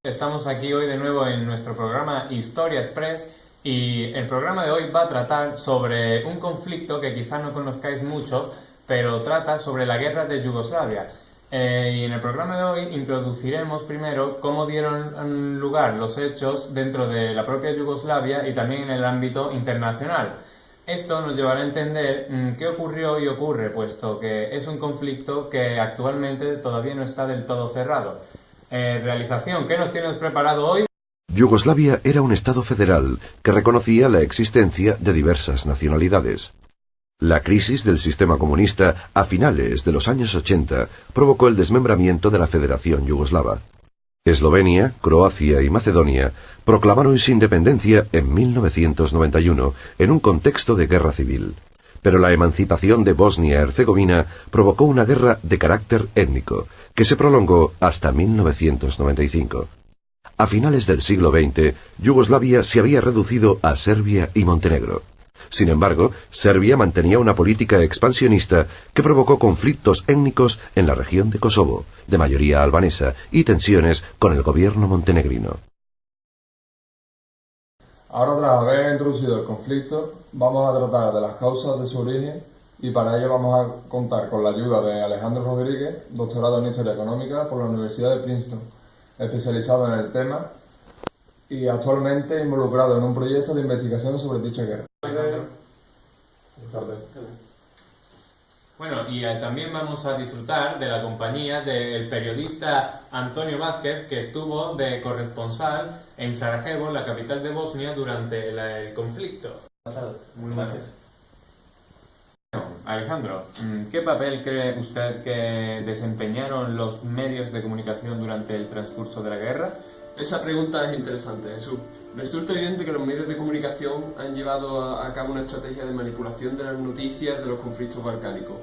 Estamos aquí hoy de nuevo en nuestro programa Historia Express y el programa de hoy va a tratar sobre un conflicto que quizás no conozcáis mucho, pero trata sobre la guerra de Yugoslavia. Y en el programa de hoy introduciremos primero cómo dieron lugar los hechos dentro de la propia Yugoslavia y también en el ámbito internacional. Esto nos llevará a entender qué ocurrió y ocurre, puesto que es un conflicto que actualmente todavía no está del todo cerrado. Realización, ¿qué nos tienes preparado hoy? Yugoslavia era un estado federal que reconocía la existencia de diversas nacionalidades. La crisis del sistema comunista a finales de los años 80 provocó el desmembramiento de la Federación Yugoslava. Eslovenia, Croacia y Macedonia proclamaron su independencia en 1991 en un contexto de guerra civil. Pero la emancipación de Bosnia-Herzegovina provocó una guerra de carácter étnico, que se prolongó hasta 1995. A finales del siglo XX, Yugoslavia se había reducido a Serbia y Montenegro. Sin embargo, Serbia mantenía una política expansionista que provocó conflictos étnicos en la región de Kosovo, de mayoría albanesa, y tensiones con el gobierno montenegrino. Ahora, tras haber introducido el conflicto, vamos a tratar de las causas de su origen y para ello vamos a contar con la ayuda de Alejandro Rodríguez, doctorado en Historia Económica por la Universidad de Princeton, especializado en el tema y actualmente involucrado en un proyecto de investigación sobre dicha guerra. Bueno, y también vamos a disfrutar de la compañía del periodista Antonio Vázquez, que estuvo de corresponsal en Sarajevo, la capital de Bosnia, durante el conflicto. Muy gracias. Bueno, Alejandro, ¿qué papel cree usted que desempeñaron los medios de comunicación durante el transcurso de la guerra? Esa pregunta es interesante, Jesús. Resulta evidente que los medios de comunicación han llevado a cabo una estrategia de manipulación de las noticias de los conflictos balcánicos.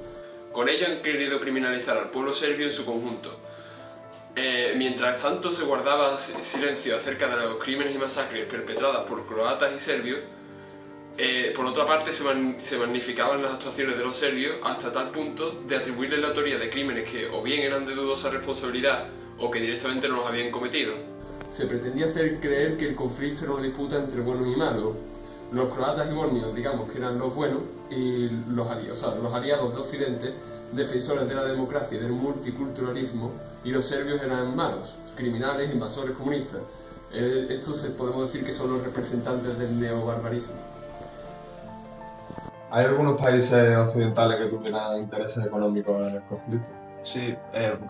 Con ello han querido criminalizar al pueblo serbio en su conjunto. Mientras tanto se guardaba silencio acerca de los crímenes y masacres perpetradas por croatas y serbios, por otra parte se magnificaban las actuaciones de los serbios hasta tal punto de atribuirles la autoría de crímenes que o bien eran de dudosa responsabilidad o que directamente no los habían cometido. Se pretendía hacer creer que el conflicto era una disputa entre buenos y malos. Los croatas y bosnios, digamos que eran los buenos, y los aliados de Occidente, defensores de la democracia y del multiculturalismo, y los serbios eran malos, criminales, invasores, comunistas. Estos podemos decir que son los representantes del neobarbarismo. ¿Hay algunos países occidentales que tuvieran intereses económicos en el conflicto? Sí,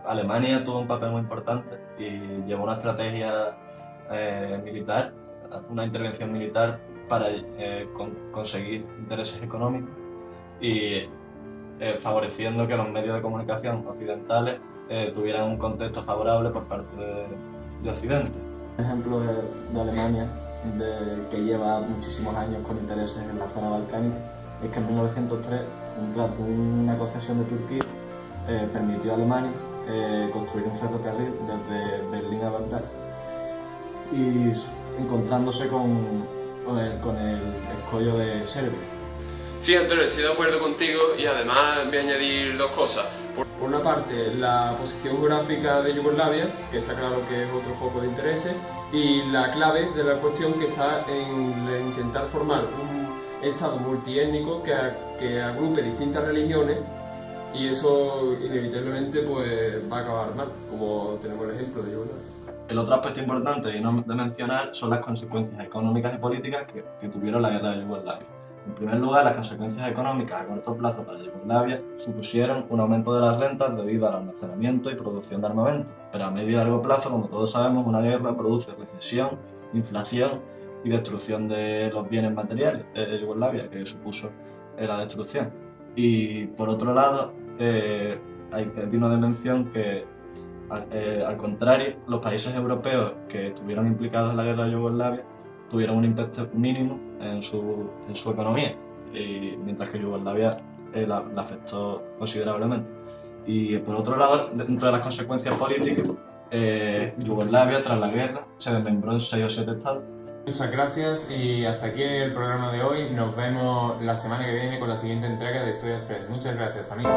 Alemania tuvo un papel muy importante y llevó una estrategia militar, una intervención militar para conseguir intereses económicos y favoreciendo que los medios de comunicación occidentales tuvieran un contexto favorable por parte de Occidente. Un ejemplo de Alemania, que lleva muchísimos años con intereses en la zona balcánica, es que en 1903 una concesión de Turquía permitió a Alemania construir un ferrocarril desde Berlín a Bagdad y encontrándose con el escollo de Serbia. Sí, Antonio, estoy de acuerdo contigo y además voy a añadir dos cosas. Por una parte, la posición geográfica de Yugoslavia, que está claro que es otro foco de intereses, y la clave de la cuestión que está en intentar formar un estado multiétnico que agrupe distintas religiones, y eso inevitablemente pues va a acabar mal, como tenemos el ejemplo de Yugoslavia. El otro aspecto importante y no de mencionar son las consecuencias económicas y políticas que tuvieron la guerra de Yugoslavia. En primer lugar, las consecuencias económicas a corto plazo para Yugoslavia supusieron un aumento de las rentas debido al almacenamiento y producción de armamento. Pero a medio y largo plazo, como todos sabemos, una guerra produce recesión, inflación y destrucción de los bienes materiales de Yugoslavia, que supuso la destrucción. Y por otro lado, hay digno de mención que al contrario, los países europeos que estuvieron implicados en la guerra de Yugoslavia tuvieron un impacto mínimo en su economía, mientras que Yugoslavia la afectó considerablemente. Y por otro lado, dentro de las consecuencias políticas, Yugoslavia tras la guerra se desmembró en 6 o 7 estados. Muchas gracias y hasta aquí el programa de hoy. Nos vemos la semana que viene con la siguiente entrega de Historia Express. Muchas gracias, amigos.